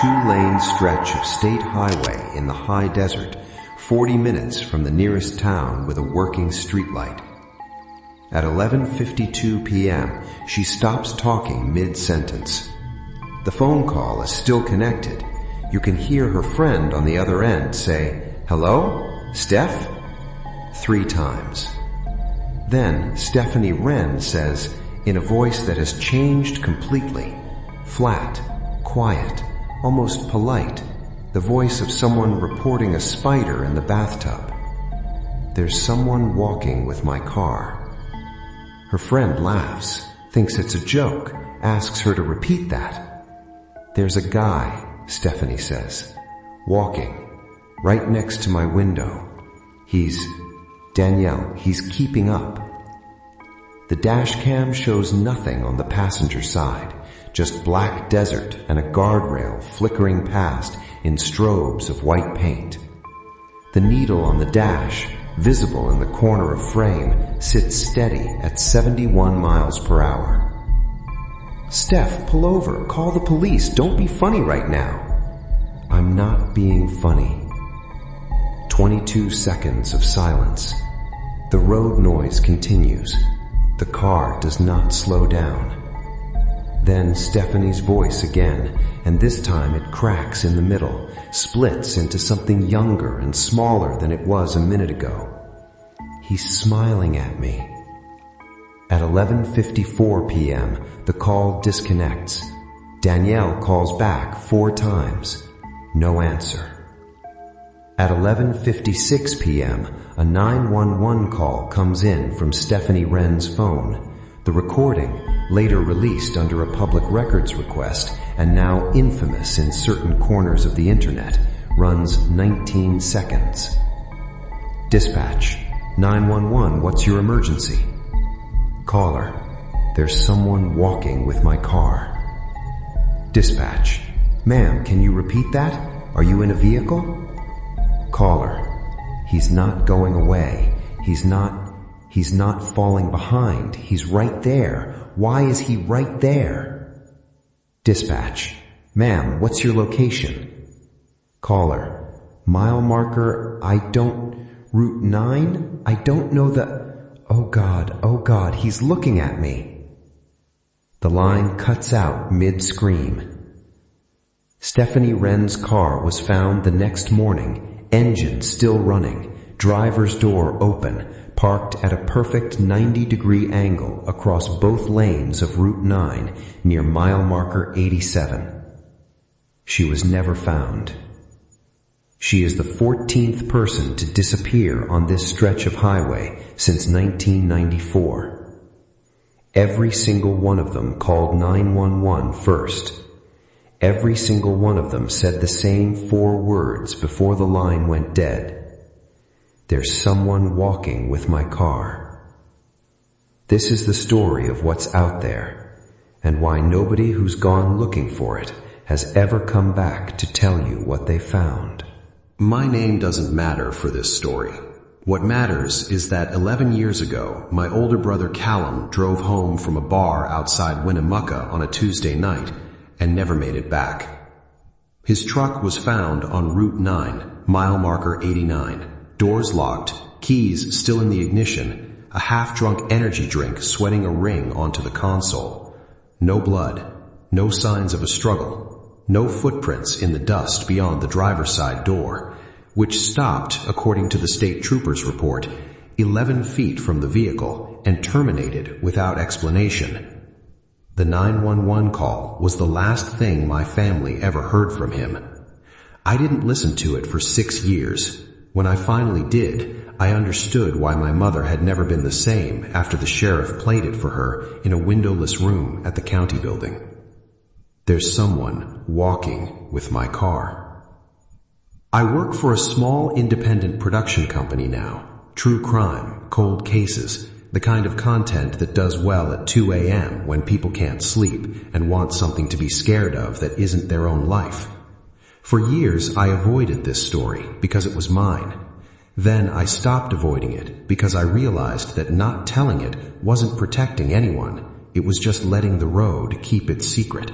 two-lane stretch of state highway in the high desert, 40 minutes from the nearest town with a working streetlight. At 11:52 p.m., she stops talking mid-sentence. The phone call is still connected. You can hear her friend on the other end say, "Hello? Steph?" 3 times. Then Stephanie Wren says, in a voice that has changed completely, flat, quiet, almost polite, the voice of someone reporting a spider in the bathtub. "There's someone walking with my car." Her friend laughs, thinks it's a joke, asks her to repeat that. "There's a guy," Stephanie says, "walking, right next to my window. Danielle, he's keeping up." The dash cam shows nothing on the passenger side, just black desert and a guardrail flickering past in strobes of white paint. The needle on the dash, visible in the corner of frame, sits steady at 71 miles per hour. "Steph, pull over. Call the police. Don't be funny right now." "I'm not being funny." 22 seconds of silence. The road noise continues. The car does not slow down. Then Stephanie's voice again, and this time it cracks in the middle, splits into something younger and smaller than it was a minute ago. "He's smiling at me." At 11:54 p.m., the call disconnects. Danielle calls back 4 times. No answer. At 11:56 p.m., a 911 call comes in from Stephanie Wren's phone. The recording, later released under a public records request and now infamous in certain corners of the internet, runs 19 seconds. "Dispatch, 911, what's your emergency?" Caller, "There's someone walking with my car." Dispatch, "Ma'am, can you repeat that? Are you in a vehicle?" Caller, "He's not going away. He's not falling behind. He's right there. Why is he right there?" Dispatch, "Ma'am, what's your location?" Caller, "Mile marker, Route 9? I don't know oh God, he's looking at me." The line cuts out mid-scream. Stephanie Wren's car was found the next morning, engine still running, driver's door open, parked at a perfect 90-degree angle across both lanes of Route 9 near mile marker 87. She was never found. She is the 14th person to disappear on this stretch of highway since 1994. Every single one of them called 911 first. Every single one of them said the same 4 words before the line went dead. "There's someone walking with my car." This is the story of what's out there, and why nobody who's gone looking for it has ever come back to tell you what they found. My name doesn't matter for this story. What matters is that 11 years ago, my older brother Callum drove home from a bar outside Winnemucca on a Tuesday night and never made it back. His truck was found on Route 9, mile marker 89. Doors locked, keys still in the ignition, a half-drunk energy drink sweating a ring onto the console. No blood, no signs of a struggle, no footprints in the dust beyond the driver's side door, which stopped, according to the state trooper's report, 11 feet from the vehicle and terminated without explanation. The 911 call was the last thing my family ever heard from him. I didn't listen to it for 6 years. When I finally did, I understood why my mother had never been the same after the sheriff played it for her in a windowless room at the county building. There's someone walking with my car. I work for a small independent production company now. True crime, cold cases, the kind of content that does well at 2 a.m. when people can't sleep and want something to be scared of that isn't their own life. For years, I avoided this story because it was mine. Then I stopped avoiding it because I realized that not telling it wasn't protecting anyone. It was just letting the road keep its secret.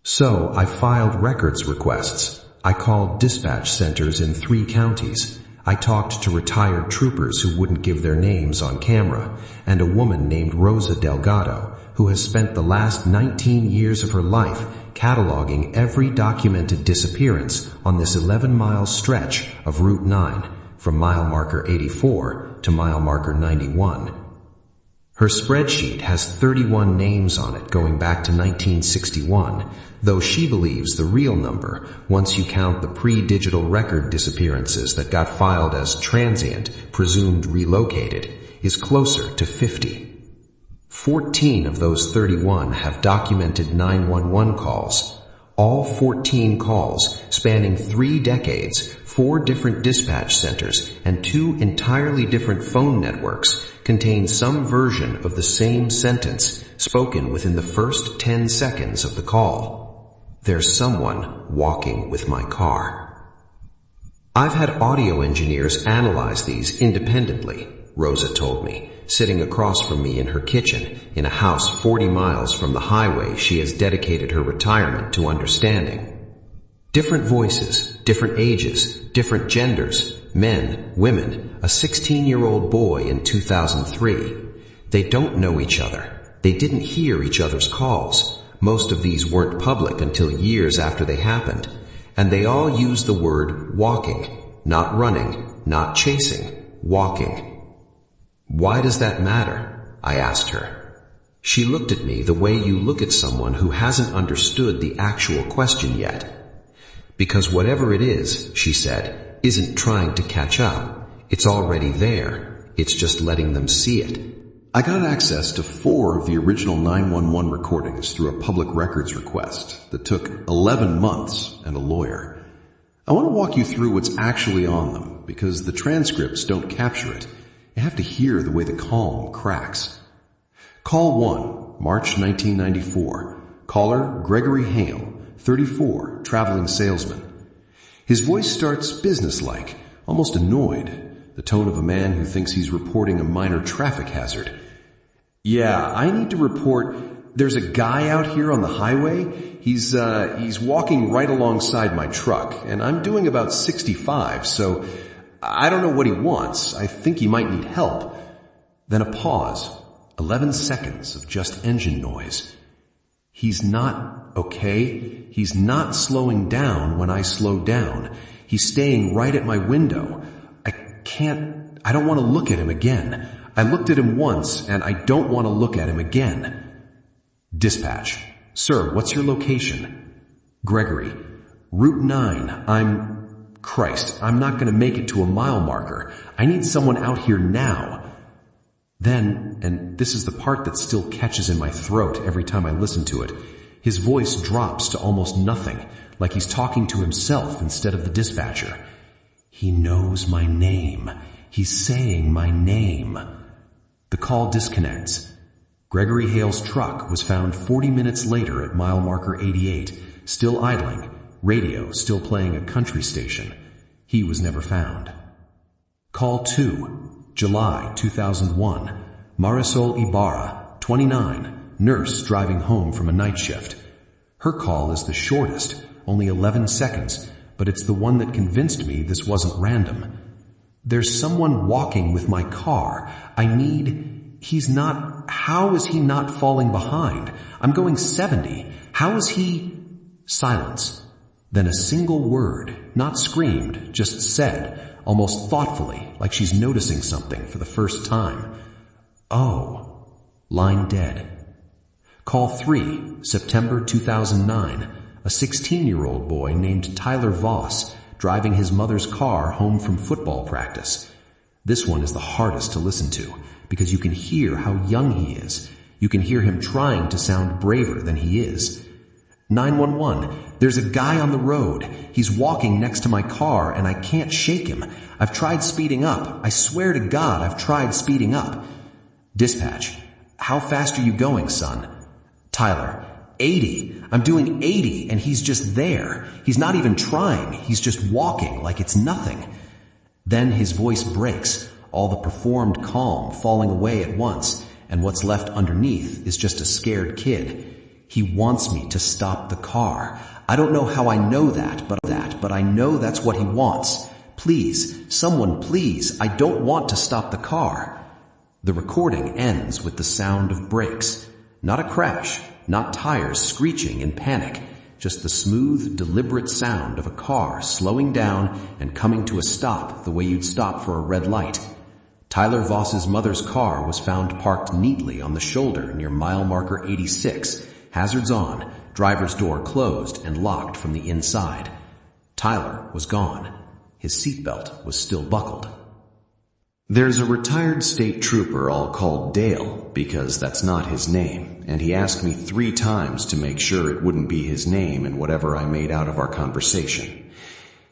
So I filed records requests. I called dispatch centers in 3 counties. I talked to retired troopers who wouldn't give their names on camera, and a woman named Rosa Delgado, who has spent the last 19 years of her life cataloging every documented disappearance on this 11-mile stretch of Route 9, from mile marker 84 to mile marker 91. Her spreadsheet has 31 names on it going back to 1961, though she believes the real number, once you count the pre-digital record disappearances that got filed as transient, presumed relocated, is closer to 50. 14 of those 31 have documented 911 calls. All 14 calls, spanning 3 decades, 4 different dispatch centers, and 2 entirely different phone networks, contain some version of the same sentence spoken within the first 10 seconds of the call. There's someone walking with my car. I've had audio engineers analyze these independently, Rosa told me, sitting across from me in her kitchen in a house 40 miles from the highway she has dedicated her retirement to understanding. Different voices, different ages, different genders, men, women, a 16-year-old boy in 2003. They don't know each other. They didn't hear each other's calls. Most of these weren't public until years after they happened. And they all use the word walking, not running, not chasing, walking. Why does that matter? I asked her. She looked at me the way you look at someone who hasn't understood the actual question yet. Because whatever it is, she said, isn't trying to catch up. It's already there. It's just letting them see it. I got access to 4 of the original 911 recordings through a public records request that took 11 months and a lawyer. I want to walk you through what's actually on them, because the transcripts don't capture it. You have to hear the way the calm cracks. Call 1, March 1994. Caller Gregory Hale, 34, traveling salesman. His voice starts businesslike, almost annoyed, the tone of a man who thinks he's reporting a minor traffic hazard. Yeah, I need to report there's a guy out here on the highway. He's walking right alongside my truck, and I'm doing about 65, so I don't know what he wants. I think he might need help. Then a pause, 11 seconds of just engine noise. He's not okay. He's not slowing down when I slow down. He's staying right at my window. I don't want to look at him again. I looked at him once, and I don't want to look at him again. Dispatch. Sir, what's your location? Gregory. Route 9. Christ, I'm not going to make it to a mile marker. I need someone out here now. Then, and this is the part that still catches in my throat every time I listen to it, his voice drops to almost nothing, like he's talking to himself instead of the dispatcher. He knows my name. He's saying my name. The call disconnects. Gregory Hale's truck was found 40 minutes later at mile marker 88, still idling, radio still playing a country station. He was never found. Call 2, July 2001. Marisol Ibarra, 29, nurse driving home from a night shift. Her call is the shortest, only 11 seconds, but it's the one that convinced me this wasn't random. There's someone walking with my car. How is he not falling behind? I'm going 70. How is he? Silence. Then a single word, not screamed, just said, almost thoughtfully, like she's noticing something for the first time. Oh. Line dead. Call 3, September 2009. A 16-year-old boy named Tyler Voss, driving his mother's car home from football practice. This one is the hardest to listen to, because you can hear how young he is. You can hear him trying to sound braver than he is. 911, there's a guy on the road. He's walking next to my car and I can't shake him. I've tried speeding up. I swear to God, I've tried speeding up. Dispatch, how fast are you going, son? Tyler, 80. I'm doing 80 and he's just there. He's not even trying. He's just walking like it's nothing. Then his voice breaks, all the performed calm falling away at once, and what's left underneath is just a scared kid. He wants me to stop the car. I don't know how I know that, but I know that's what he wants. Please, someone please, I don't want to stop the car. The recording ends with the sound of brakes. Not a crash, not tires screeching in panic, just the smooth, deliberate sound of a car slowing down and coming to a stop the way you'd stop for a red light. Tyler Voss's mother's car was found parked neatly on the shoulder near mile marker 86, hazards on, driver's door closed and locked from the inside. Tyler was gone. His seatbelt was still buckled. There's a retired state trooper I'll call Dale because that's not his name, and he asked me 3 times to make sure it wouldn't be his name in whatever I made out of our conversation.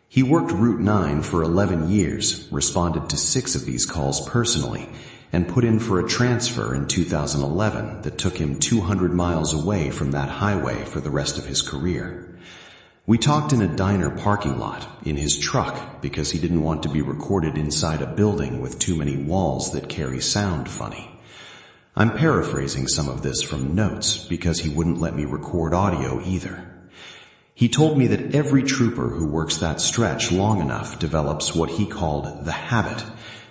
He worked Route 9 for 11 years, responded to 6 of these calls personally, and put in for a transfer in 2011 that took him 200 miles away from that highway for the rest of his career. We talked in a diner parking lot, in his truck, because he didn't want to be recorded inside a building with too many walls that carry sound funny. I'm paraphrasing some of this from notes because he wouldn't let me record audio either. He told me that every trooper who works that stretch long enough develops what he called the habit,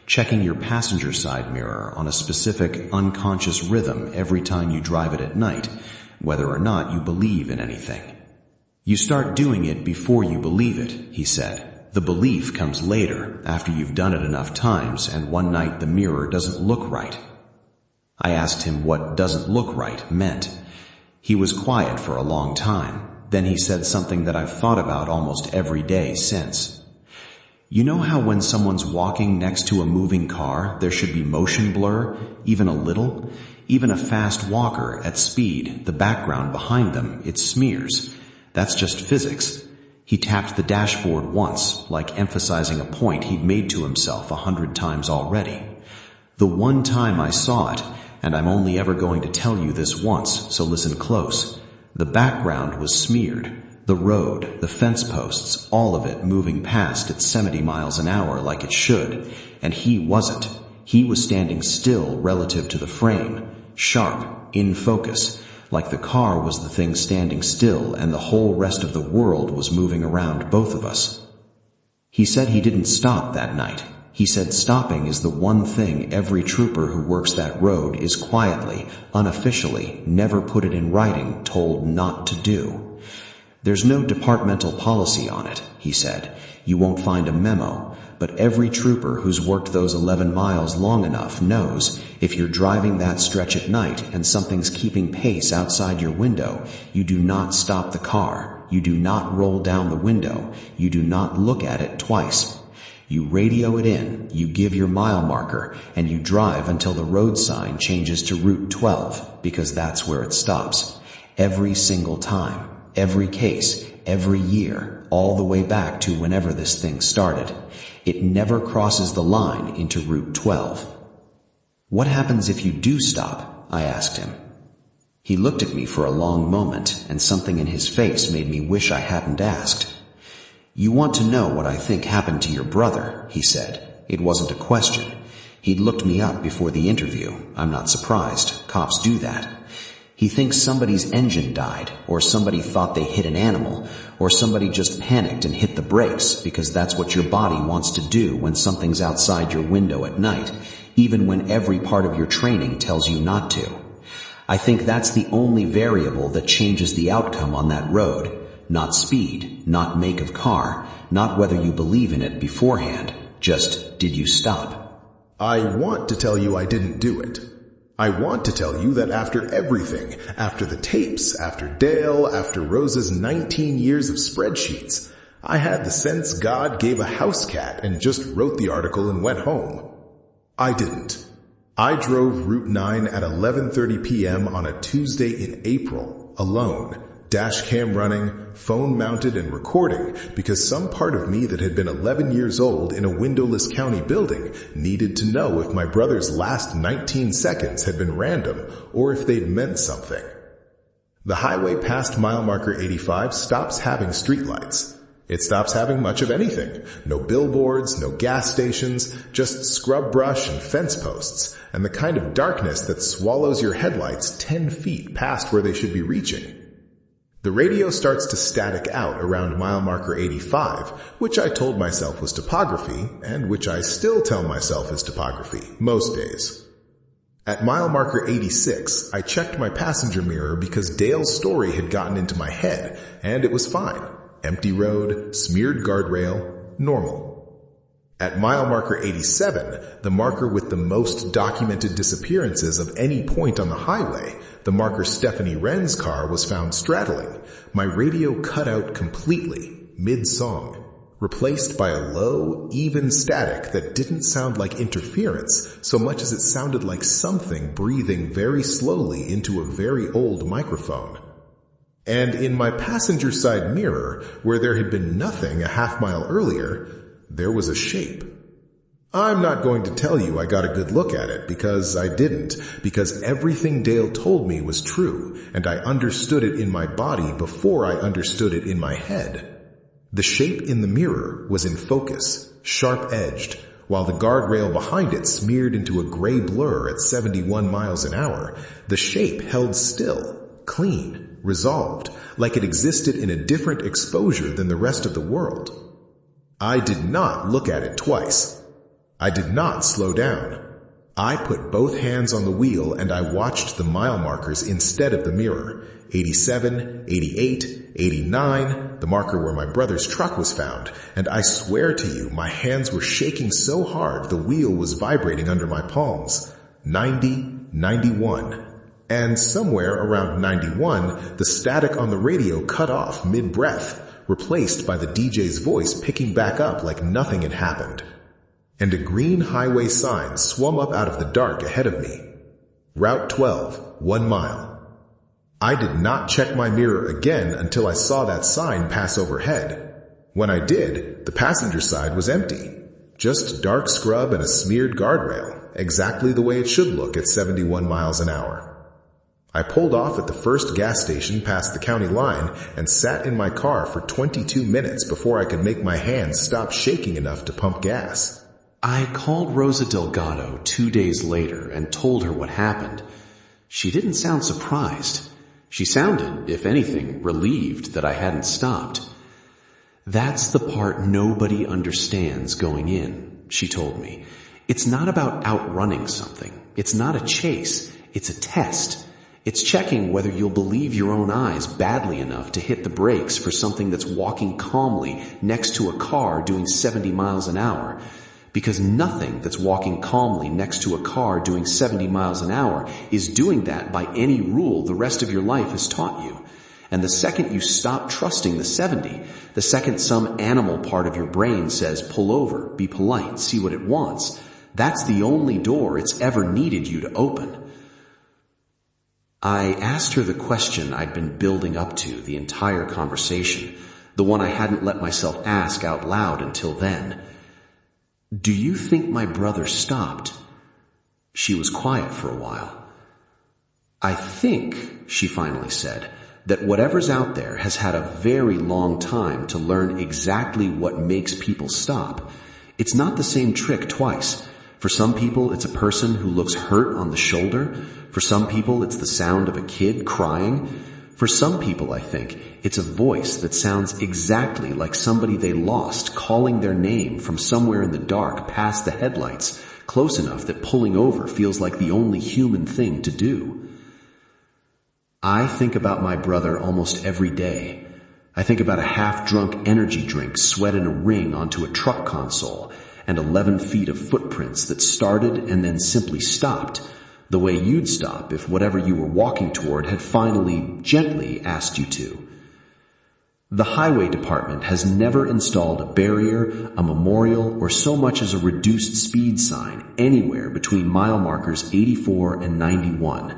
checking your passenger side mirror on a specific unconscious rhythm every time you drive it at night, whether or not you believe in anything. You start doing it before you believe it, he said. The belief comes later, after you've done it enough times and one night the mirror doesn't look right. I asked him what doesn't look right meant. He was quiet for a long time. Then he said something that I've thought about almost every day since. You know how when someone's walking next to a moving car, there should be motion blur, even a little? Even a fast walker at speed, the background behind them, it smears. That's just physics. He tapped the dashboard once, like emphasizing a point he'd made to himself 100 times already. The one time I saw it, and I'm only ever going to tell you this once, so listen close. The background was smeared. The road, the fence posts, all of it moving past at 70 miles an hour like it should. And he wasn't. He was standing still relative to the frame, sharp, in focus, like the car was the thing standing still and the whole rest of the world was moving around both of us. He said he didn't stop that night. He said stopping is the one thing every trooper who works that road is quietly, unofficially, never put it in writing, told not to do. There's no departmental policy on it, he said. You won't find a memo, but every trooper who's worked those 11 miles long enough knows if you're driving that stretch at night and something's keeping pace outside your window, you do not stop the car, you do not roll down the window, you do not look at it twice. You radio it in, you give your mile marker, and you drive until the road sign changes to Route 12, because that's where it stops. Every single time, every case, every year, all the way back to whenever this thing started. It never crosses the line into Route 12. What happens if you do stop? I asked him. He looked at me for a long moment, and something in his face made me wish I hadn't asked. You want to know what I think happened to your brother, he said. It wasn't a question. He'd looked me up before the interview. I'm not surprised. Cops do that. He thinks somebody's engine died, or somebody thought they hit an animal, or somebody just panicked and hit the brakes, because that's what your body wants to do when something's outside your window at night, even when every part of your training tells you not to. I think that's the only variable that changes the outcome on that road. Not speed, not make of car, not whether you believe in it beforehand, just did you stop? I want to tell you I didn't do it. I want to tell you that after everything, after the tapes, after Dale, after Rosa's 19 years of spreadsheets, I had the sense God gave a house cat and just wrote the article and went home. I didn't. I drove Route 9 at 11:30 p.m. on a Tuesday in April, alone, dash cam running, phone mounted and recording, because some part of me that had been 11 years old in a windowless county building needed to know if my brother's last 19 seconds had been random or if they'd meant something. The highway past mile marker 85 stops having streetlights. It stops having much of anything. No billboards, no gas stations, just scrub brush and fence posts, and the kind of darkness that swallows your headlights 10 feet past where they should be reaching. The radio starts to static out around mile marker 85, which I told myself was topography, and which I still tell myself is topography, most days. At mile marker 86, I checked my passenger mirror because Dale's story had gotten into my head, and it was fine. Empty road, smeared guardrail, normal. At mile marker 87, the marker with the most documented disappearances of any point on the highway, the marker Stephanie Wren's car was found straddling. My radio cut out completely, mid-song, replaced by a low, even static that didn't sound like interference so much as it sounded like something breathing very slowly into a very old microphone. And in my passenger side mirror, where there had been nothing a half mile earlier, there was a shape. I'm not going to tell you I got a good look at it, because I didn't, because everything Dale told me was true, and I understood it in my body before I understood it in my head. The shape in the mirror was in focus, sharp-edged, while the guardrail behind it smeared into a gray blur at 71 miles an hour. The shape held still, clean, resolved, like it existed in a different exposure than the rest of the world. I did not look at it twice. I did not slow down. I put both hands on the wheel and I watched the mile markers instead of the mirror. 87, 88, 89, the marker where my brother's truck was found, and I swear to you, my hands were shaking so hard the wheel was vibrating under my palms. 90, 91. And somewhere around 91, the static on the radio cut off mid-breath, replaced by the DJ's voice picking back up like nothing had happened. And a green highway sign swum up out of the dark ahead of me. Route 12, 1 mile. I did not check my mirror again until I saw that sign pass overhead. When I did, the passenger side was empty. Just dark scrub and a smeared guardrail, exactly the way it should look at 71 miles an hour. I pulled off at the first gas station past the county line and sat in my car for 22 minutes before I could make my hands stop shaking enough to pump gas. I called Rosa Delgado 2 days later and told her what happened. She didn't sound surprised. She sounded, if anything, relieved that I hadn't stopped. "That's the part nobody understands going in," she told me. "It's not about outrunning something. It's not a chase. It's a test. It's checking whether you'll believe your own eyes badly enough to hit the brakes for something that's walking calmly next to a car doing 70 miles an hour. Because nothing that's walking calmly next to a car doing 70 miles an hour is doing that by any rule the rest of your life has taught you. And the second you stop trusting the 70, the second some animal part of your brain says, pull over, be polite, see what it wants, that's the only door it's ever needed you to open." I asked her the question I'd been building up to the entire conversation, the one I hadn't let myself ask out loud until then. "Do you think my brother stopped?" She was quiet for a while. "I think," she finally said, "that whatever's out there has had a very long time to learn exactly what makes people stop. It's not the same trick twice. For some people, it's a person who looks hurt on the shoulder. For some people, it's the sound of a kid crying. For some people, I think, it's a voice that sounds exactly like somebody they lost calling their name from somewhere in the dark past the headlights, close enough that pulling over feels like the only human thing to do." I think about my brother almost every day. I think about a half-drunk energy drink sweat in a ring onto a truck console, and 11 feet of footprints that started and then simply stopped, the way you'd stop if whatever you were walking toward had finally, gently asked you to. The highway department has never installed a barrier, a memorial, or so much as a reduced speed sign anywhere between mile markers 84 and 91.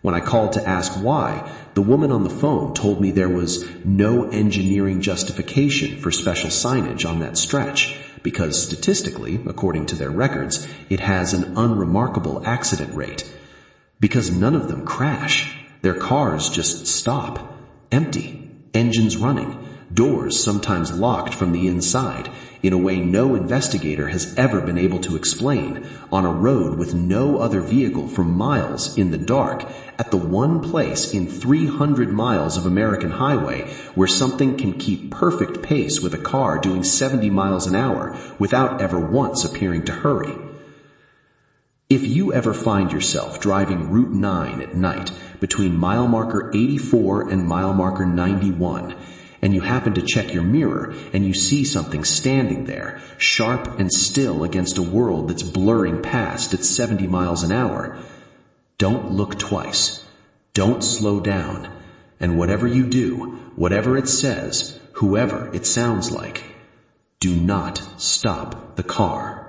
When I called to ask why, the woman on the phone told me there was no engineering justification for special signage on that stretch, because statistically, according to their records, it has an unremarkable accident rate. Because none of them crash. Their cars just stop. Empty. Engines running. Doors sometimes locked from the inside. in a way no investigator has ever been able to explain, on a road with no other vehicle for miles in the dark, at the one place in 300 miles of American highway where something can keep perfect pace with a car doing 70 miles an hour without ever once appearing to hurry. If you ever find yourself driving Route 9 at night between mile marker 84 and mile marker 91, and you happen to check your mirror and you see something standing there, sharp and still against a world that's blurring past at 70 miles an hour, don't look twice. Don't slow down. And whatever you do, whatever it says, whoever it sounds like, do not stop the car.